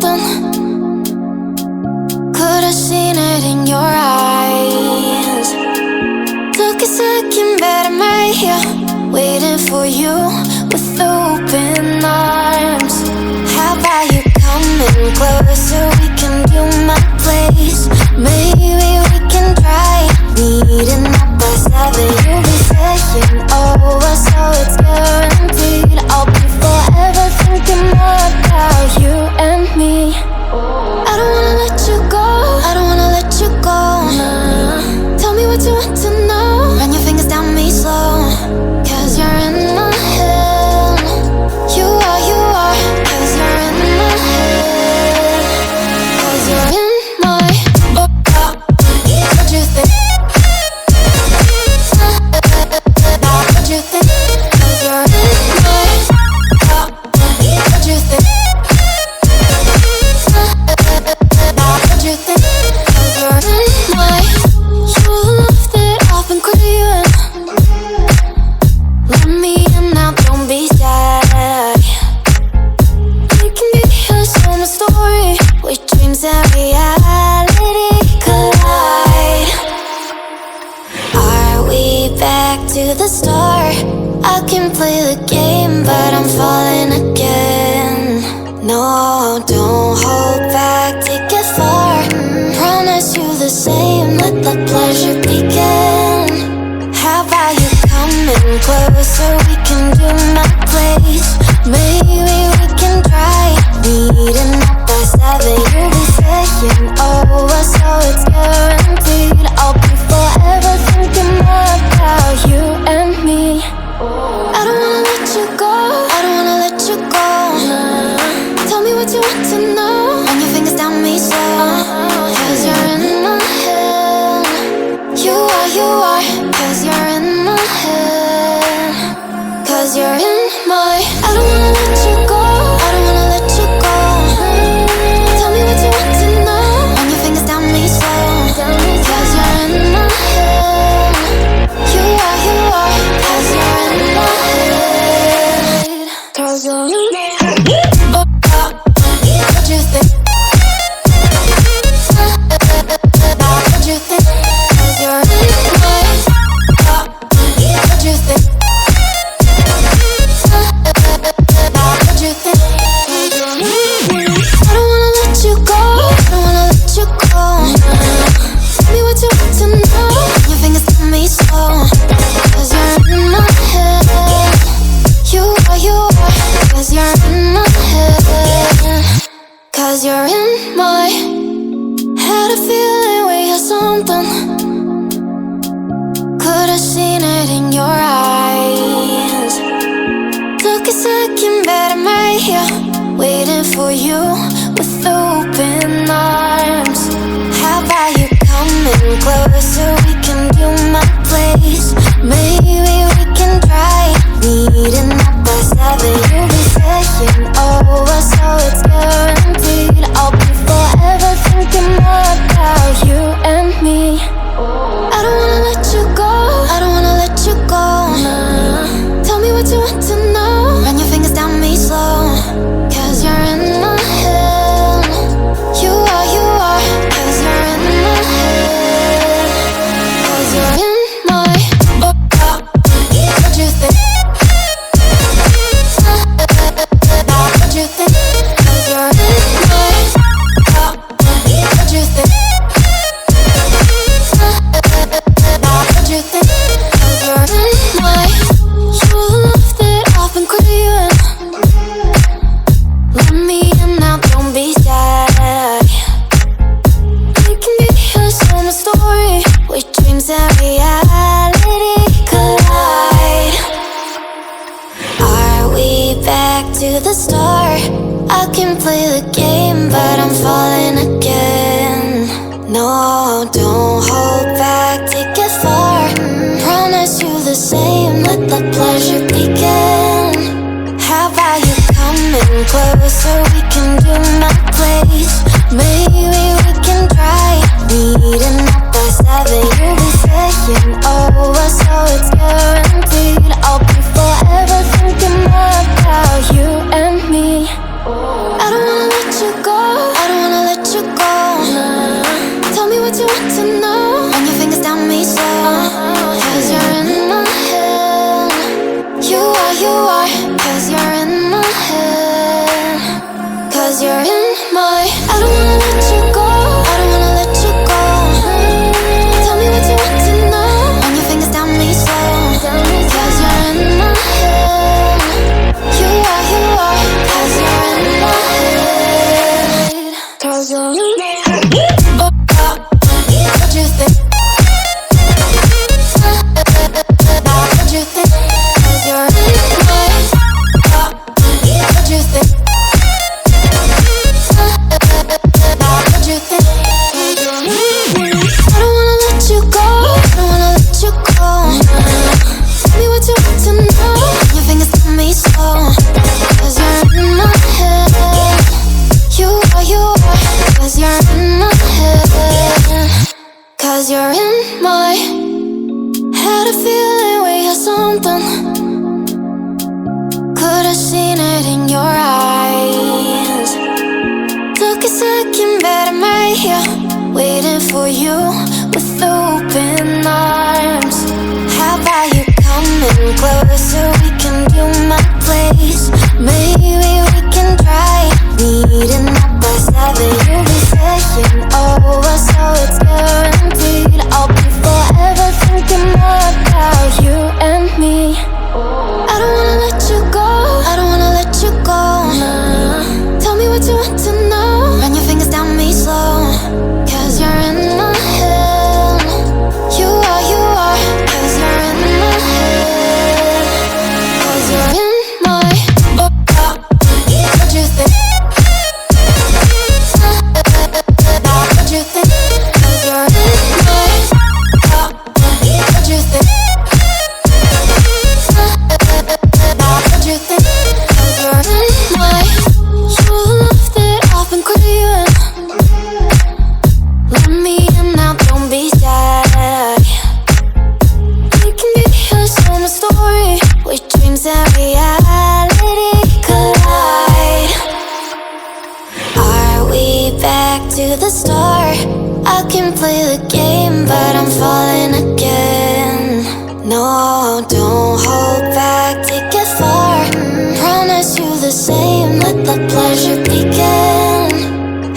something. Could've seen it in your eyes. Took a second, but I'm right here, waiting for you with open arms. How about you coming closer? We can do my place. Maybe we can try meeting up by 7. You'll be saying over, so it's guaranteed. I'll be forever thinking more about you and me. I don't wanna let you go, I don't wanna let you go. Tell me what you want to know. Run your fingers down me slow, 'cause you're in my head. You are, 'cause you're in my head. 'Cause you're in my what you think? What you think? 'Cause you're in my what you think? What you think? 'Cause you're in my you love that I've been craving. Let me in now, don't be shy. We can be here, share my story, where dreams and reality collide. Are we back to the start? I can play the game, but I'm falling again. No, don't hold back, take it far. Promise you the same, let the pleasure begin. How about you coming closer? We can do my place. Maybe we can try meeting up by 7. You'll be saying over, so it's guaranteed. I'll be forever thinking more about you and me. I don't wanna let you go, I don't wanna let you go. Tell me what you want to know. Run your fingers down me slow, 'cause you're in my head. You are, 'cause you're in my head. 'Cause you're in my I don't wanna let you go, I don't wanna let you go. Tell me what you want to know. Run your fingers down me slow, 'cause you're in my head. You are, 'cause you're in my head. 'Cause you're in my head. What you think? What you think? 'Cause you're in my what you think? What you think? 'Cause you're in my I don't wanna let you go, I don't wanna let you go. Tell me what you want to know. Your fingers on me slow, 'cause you're in my head. You are, 'cause you're in my head. 'Cause you're in my had a feeling we had something. Could've seen it in your eyes. Took a second, but I'm right here, waiting for you with open arms. How about you coming closer? We can do my place. Maybe we can try meeting up by 7. You'll be saying over, so it's guaranteed. I'll be forever thinking more about you and me. I don't wanna let you go, I don't wanna let you go. Tell me what you want to know. Run your fingers down me slow, 'cause you're in my head. You are, 'cause you're in my head. 'Cause you're in my what you think? What you think? 'Cause you're in my what you think? What you think? 'Cause you're in my you love that I've been craving. Let me in now, don't be shy. We can be here, share my story, where dreams and reality collide. Are we back to the start? I can play the game, but I'm falling again. No, don't hold back, take it far. Promise you the same, let the pleasure begin. How about you coming closer? We can do my place. Maybe we can try meeting up by 7. You'll be saying over, so it's guaranteed. I'll be forever thinking more about you and me. I don't wanna let you go, are, 'cause you're in my head. 'Cause you're in my. I don't wanna let you go, I don't wanna let you go. Tell me what you want to know. Run your fingers down me slow. 'Cause you're in my head. You are, 'cause you're in my head. 'Cause you're in my head. What you think? What you think? 'Cause you're in my head. What you think? What you think? I don't wanna let you go, I don't wanna let you go. Tell me what you want to know. Your fingers tell me slow. 'Cause you're in my head. You are, 'cause you're in my head. 'Cause you're in my. Had a feeling we had something. Could've seen it in your eyes. Took a second, but I'm right here, waiting for you with open arms. How about you coming closer? We can do my place. Maybe we can try meeting up by 7. You'll be saying over, so it's guaranteed. I'll be forever thinking more about you and me. I don't wanna let you go, I don't wanna let you go. Tell me what you want to know. Run your fingers down me slow. 'Cause you're in my head. You are, 'cause you're in my head. 'Cause you're in my. What you think? What you think? 'Cause you're in my. What you think? What you think? 'Cause you're in my. You're the love that I've been craving. Let me in now, don't be shy. We can be a summer story where dreams and reality collide. Are we back to the start? I can play the game, but I'm falling again. No, don't hold back, take it far. Promise you the same, let the pleasure begin.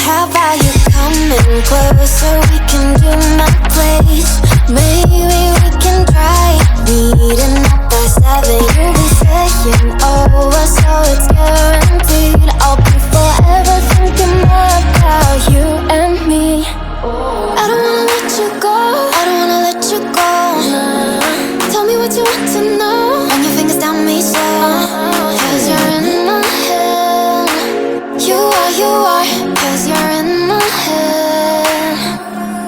How about you coming closer? We can do my place. Maybe we can try meeting up by 7. You'll be saying over, so it's guaranteed. I'll be forever thinking more about you and me. I don't wanna let you go, I don't wanna let you go. Tell me what you want to know. Run your fingers down me slow. 'Cause you're in my head. You are, 'cause you're in my head.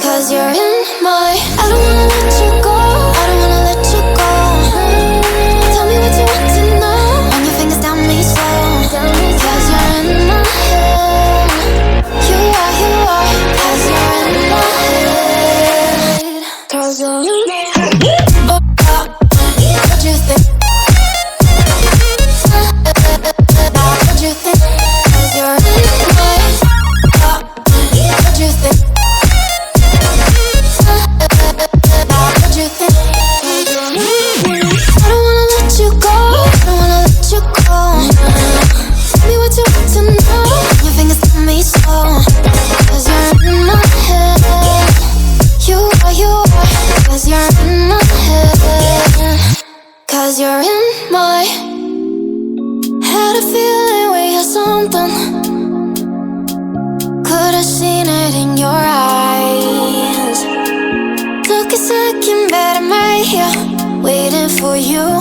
'Cause you're in my. I don't wanna let you go, I don't wanna let you go. Tell me what you want to know. Run your fingers down me slow. 'Cause you're in my head. You are, 'cause you're in my head. 'Cause you're in my head. What you think? What you think? 'Cause you're in my. What you think? What you think? 'Cause you're in my. I don't wanna let you go, I don't wanna let you go. Tell me what you want to know. Your fingers tell me slow. 'Cause you're in my head. You are, 'cause you're in my head. 'Cause you're in my. Had a feeling we had something. Could've seen it in your eyes. Took a second, but I'm right here, waiting for you